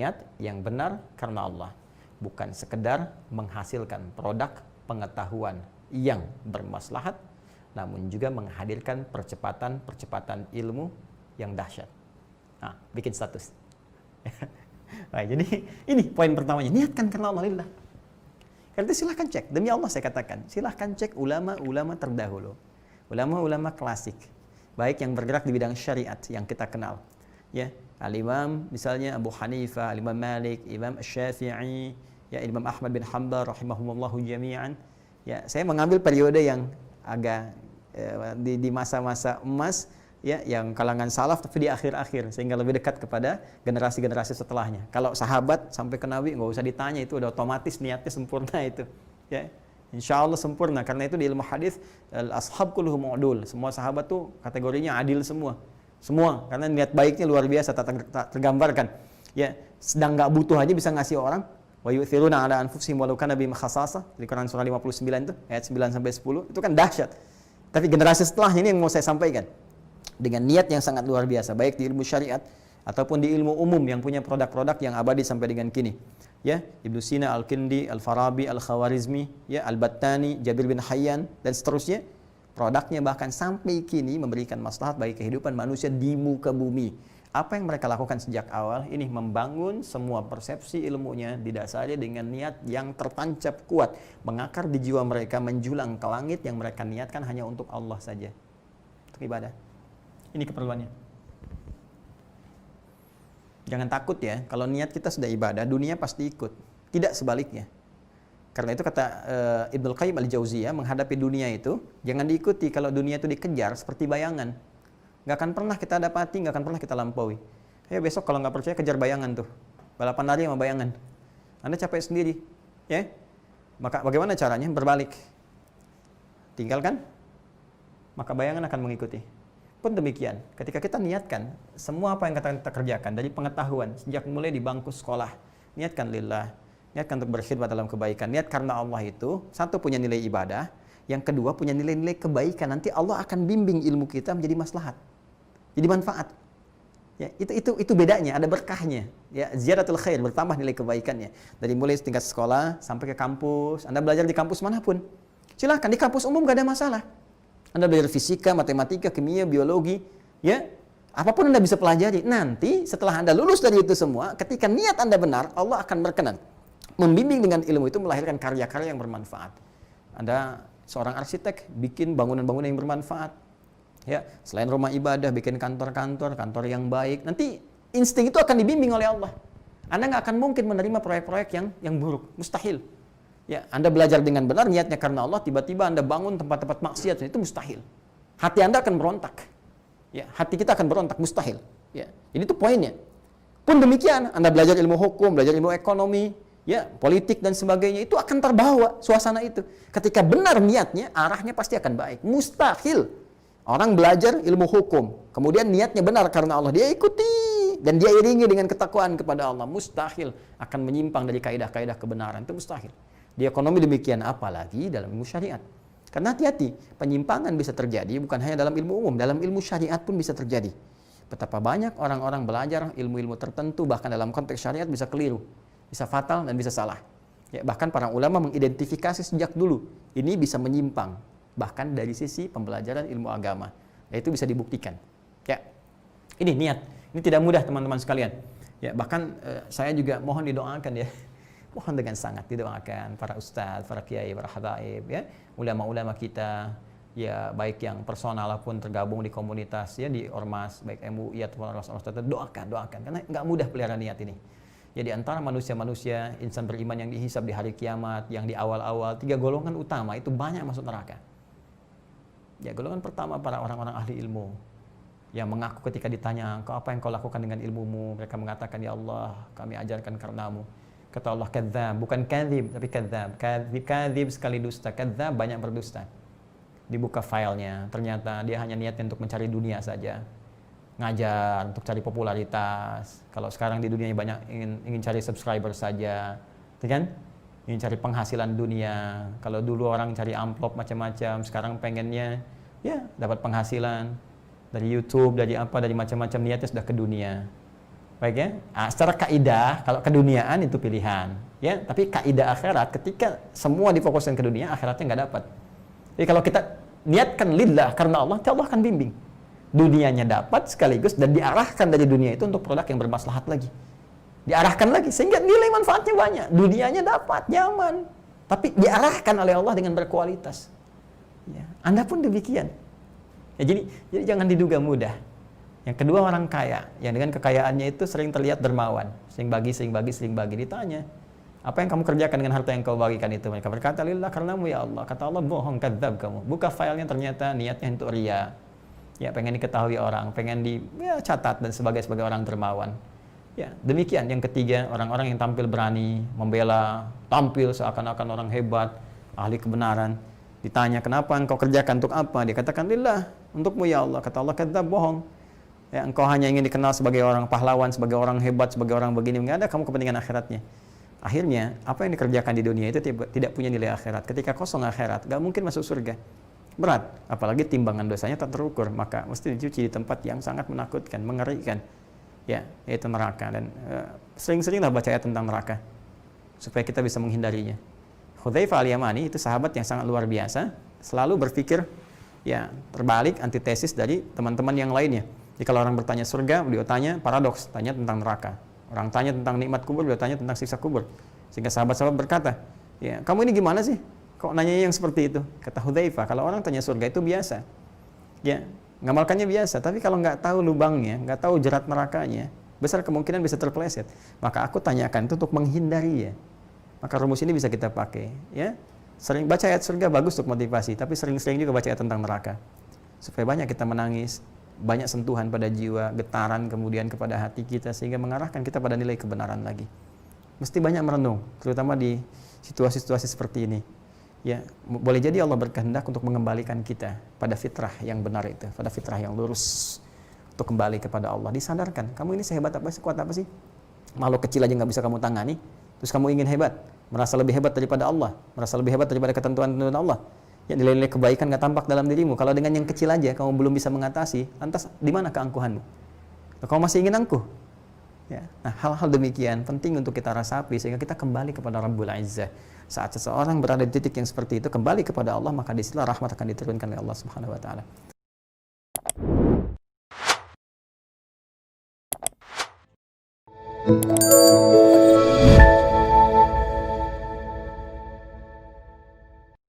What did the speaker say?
niat yang benar karena Allah, bukan sekedar menghasilkan produk pengetahuan yang bermaslahat, namun juga menghadirkan percepatan ilmu yang dahsyat. Nah, bikin status. Nah, jadi ini poin pertamanya, niatkan karena Allah lillah. Karena itu silahkan cek, demi Allah saya katakan, silahkan cek ulama-ulama terdahulu, ulama-ulama klasik, baik yang bergerak di bidang syariat yang kita kenal, ya, Al-Imam misalnya Abu Hanifah, Al-Imam Malik, Imam Syafi'i, ya, Imam Ahmad bin Hanbal rahimahumullahu jami'an. Ya, saya mengambil periode yang agak di masa-masa emas, ya, yang kalangan salaf tapi di akhir-akhir, sehingga lebih dekat kepada generasi-generasi setelahnya. Kalau sahabat sampai ke Nabi nggak usah ditanya, itu udah otomatis niatnya sempurna itu, ya, insya Allah sempurna. Karena itu di ilmu hadis al-ashab kulluhum udul, semua sahabat tuh kategorinya adil semua, karena niat baiknya luar biasa, tak tergambarkan, ya. Sedang nggak butuh aja bisa ngasih orang. Wa yu'thiruna ala anfusihim walau kana bihim khassasah, di Quran surah 59 itu ayat 9 sampai 10, itu kan dahsyat. Tapi generasi setelahnya ini yang mau saya sampaikan, dengan niat yang sangat luar biasa, baik di ilmu syariat ataupun di ilmu umum yang punya produk-produk yang abadi sampai dengan kini. Ya, Ibnu Sina, Al-Kindi, Al-Farabi, Al-Khawarizmi, ya, Al-Battani, Jabir bin Hayyan dan seterusnya. Produknya bahkan sampai kini memberikan maslahat bagi kehidupan manusia di muka bumi. Apa yang mereka lakukan sejak awal ini membangun semua persepsi ilmunya didasari dengan niat yang tertancap kuat, mengakar di jiwa mereka, menjulang ke langit, yang mereka niatkan hanya untuk Allah saja, untuk ibadah. Ini keperluannya. Jangan takut ya, kalau niat kita sudah ibadah, dunia pasti ikut. Tidak sebaliknya. Karena itu kata Ibnu Qayyim al-Jauziyah, menghadapi dunia itu jangan diikuti. Kalau dunia itu dikejar seperti bayangan, nggak akan pernah kita dapati, nggak akan pernah kita lampaui. Ayo besok kalau nggak percaya kejar bayangan tuh, balapan lari sama bayangan. Anda capek sendiri, ya. Maka bagaimana caranya? Berbalik. Tinggalkan, maka bayangan akan mengikuti. Pun demikian, ketika kita niatkan semua apa yang kita kerjakan dari pengetahuan sejak mulai di bangku sekolah, niatkan lillah, niatkan untuk berkhidmat dalam kebaikan. Niat karena Allah itu satu, punya nilai ibadah, yang kedua punya nilai-nilai kebaikan. Nanti Allah akan bimbing ilmu kita menjadi maslahat, jadi manfaat. Ya, itu bedanya, ada berkahnya. Ya, ziyadatul khair, bertambah nilai kebaikannya. Dari mulai tingkat sekolah sampai ke kampus, Anda belajar di kampus manapun, silahkan. Di kampus umum gak ada masalah. Anda belajar fisika, matematika, kimia, biologi, ya, apapun Anda bisa pelajari. Nanti setelah Anda lulus dari itu semua, ketika niat Anda benar, Allah akan berkenan membimbing dengan ilmu itu melahirkan karya-karya yang bermanfaat. Anda seorang arsitek, bikin bangunan-bangunan yang bermanfaat. Ya, selain rumah ibadah, bikin kantor-kantor yang baik. Nanti insting itu akan dibimbing oleh Allah. Anda nggak akan mungkin menerima proyek-proyek yang buruk, mustahil. Ya, Anda belajar dengan benar, niatnya karena Allah, tiba-tiba Anda bangun tempat-tempat maksiat, itu mustahil. Hati Anda akan berontak. Ya, hati kita akan berontak, mustahil. Ya, ini tuh poinnya. Pun demikian, Anda belajar ilmu hukum, belajar ilmu ekonomi, ya, politik dan sebagainya, itu akan terbawa suasana itu. Ketika benar niatnya, arahnya pasti akan baik. Mustahil orang belajar ilmu hukum, kemudian niatnya benar karena Allah, dia ikuti dan dia iringi dengan ketakwaan kepada Allah. Mustahil akan menyimpang dari kaidah-kaidah kebenaran, itu mustahil. Di ekonomi demikian, apalagi dalam ilmu syariat. Karena hati-hati, penyimpangan bisa terjadi bukan hanya dalam ilmu umum, dalam ilmu syariat pun bisa terjadi. Betapa banyak orang-orang belajar ilmu-ilmu tertentu, bahkan dalam konteks syariat bisa keliru, bisa fatal dan bisa salah. Ya, bahkan para ulama mengidentifikasi sejak dulu, ini bisa menyimpang, bahkan dari sisi pembelajaran ilmu agama. Ya, itu bisa dibuktikan. Ya, ini niat. Ini tidak mudah teman-teman sekalian. Ya, bahkan saya juga mohon didoakan ya. Mohon dengan sangat didoakan para ustadz, para kiai, para habaib, ya, ulama-ulama kita, ya, baik yang personal pun tergabung di komunitas, ya, di ormas, baik MUI ataupun ormas-ormas tertentu, doakan, karena nggak mudah pelihara niat ini. Jadi antara manusia-manusia, insan beriman yang dihisab di hari kiamat, yang di awal-awal, 3 golongan utama itu banyak masuk neraka. Ya, golongan pertama para orang-orang ahli ilmu, yang mengaku ketika ditanya, apa yang kau lakukan dengan ilmumu? Mereka mengatakan, ya Allah, kami ajarkan karenamu. Kata Allah, kadzab, bukan kadzib, tapi kadzab. Kadzib sekali dusta, kadzab banyak berdusta. Dibuka filenya, ternyata dia hanya niatnya untuk mencari dunia saja. Ngajar, untuk cari popularitas. Kalau sekarang di dunia banyak ingin cari subscriber saja, kan? Ingin cari penghasilan dunia. Kalau dulu orang cari amplop macam-macam, sekarang pengennya ya dapat penghasilan dari YouTube, dari apa, dari macam-macam, niatnya sudah ke dunia. Baik ya. Nah, secara kaidah kalau keduniaan itu pilihan, ya. Tapi kaidah akhirat ketika semua difokuskan ke dunia, akhiratnya nggak dapat. Jadi kalau kita niatkan lillah karena Allah akan bimbing. Dunianya dapat sekaligus dan diarahkan dari dunia itu untuk produk yang bermaslahat lagi. Diarahkan lagi sehingga nilai manfaatnya banyak. Dunianya dapat, nyaman. Tapi diarahkan oleh Allah dengan berkualitas. Ya. Anda pun demikian. Ya, jadi jangan diduga mudah. Yang kedua orang kaya, yang dengan kekayaannya itu sering terlihat dermawan, sering bagi. Ditanya, apa yang kamu kerjakan dengan harta yang kau bagikan itu? Mereka berkata, lillah karenamu ya Allah. Kata Allah, bohong, kadzab kamu. Buka filenya, ternyata niatnya untuk riya. Ya, pengen diketahui orang, pengen catat dan sebagai orang dermawan. Ya, demikian. Yang ketiga, orang-orang yang tampil berani, membela, tampil seakan-akan orang hebat, ahli kebenaran. Ditanya, kenapa engkau kerjakan, untuk apa? Dia katakan, lillah, untukmu ya Allah. Kata Allah, kadzab, bohong. Ya, engkau hanya ingin dikenal sebagai orang pahlawan, sebagai orang hebat, sebagai orang begini, nggak ada kamu kepentingan akhiratnya. Akhirnya, apa yang dikerjakan di dunia itu tidak punya nilai akhirat. Ketika kosong akhirat, nggak mungkin masuk surga. Berat, apalagi timbangan dosanya tak terukur, maka mesti dicuci di tempat yang sangat menakutkan, mengerikan. Ya, yaitu neraka. Dan sering-seringlah baca ayat tentang neraka, supaya kita bisa menghindarinya. Hudzaifah al-Yamani itu sahabat yang sangat luar biasa, selalu berpikir ya terbalik, antitesis dari teman-teman yang lainnya. Jadi kalau orang bertanya surga, beliau tanya paradoks, tanya tentang neraka. Orang tanya tentang nikmat kubur, beliau tanya tentang siksa kubur. Sehingga sahabat-sahabat berkata, ya kamu ini gimana sih? Kok nanya yang seperti itu? Kata Hudzaifah, kalau orang tanya surga itu biasa. Ya, ngamalkannya biasa. Tapi kalau nggak tahu lubangnya, nggak tahu jerat nerakanya, besar kemungkinan bisa terpeleset. Maka aku tanyakan itu untuk menghindari ya. Maka rumus ini bisa kita pakai. Ya, sering baca ayat surga bagus untuk motivasi, tapi sering-sering juga baca ayat tentang neraka. Supaya banyak kita menangis, banyak sentuhan pada jiwa, getaran kemudian kepada hati kita sehingga mengarahkan kita pada nilai kebenaran lagi. Mesti banyak merenung, terutama di situasi-situasi seperti ini. Ya, boleh jadi Allah berkehendak untuk mengembalikan kita pada fitrah yang benar itu, pada fitrah yang lurus, untuk kembali kepada Allah. Disadarkan, kamu ini sehebat apa sih, kuat apa sih? Makhluk kecil aja nggak bisa kamu tangani, terus kamu ingin hebat, merasa lebih hebat daripada Allah, merasa lebih hebat daripada ketentuan-ketentuan Allah. Ya, nilai-nilai kebaikan nggak tampak dalam dirimu. Kalau dengan yang kecil aja kamu belum bisa mengatasi, lantas di mana keangkuhanmu? Kamu masih ingin angkuh? Ya. Nah, hal-hal demikian penting untuk kita rasapi sehingga kita kembali kepada Rabbul Izzah. Saat seseorang berada di titik yang seperti itu, kembali kepada Allah, maka disitulah rahmat akan diturunkan oleh Allah Subhanahu wa taala.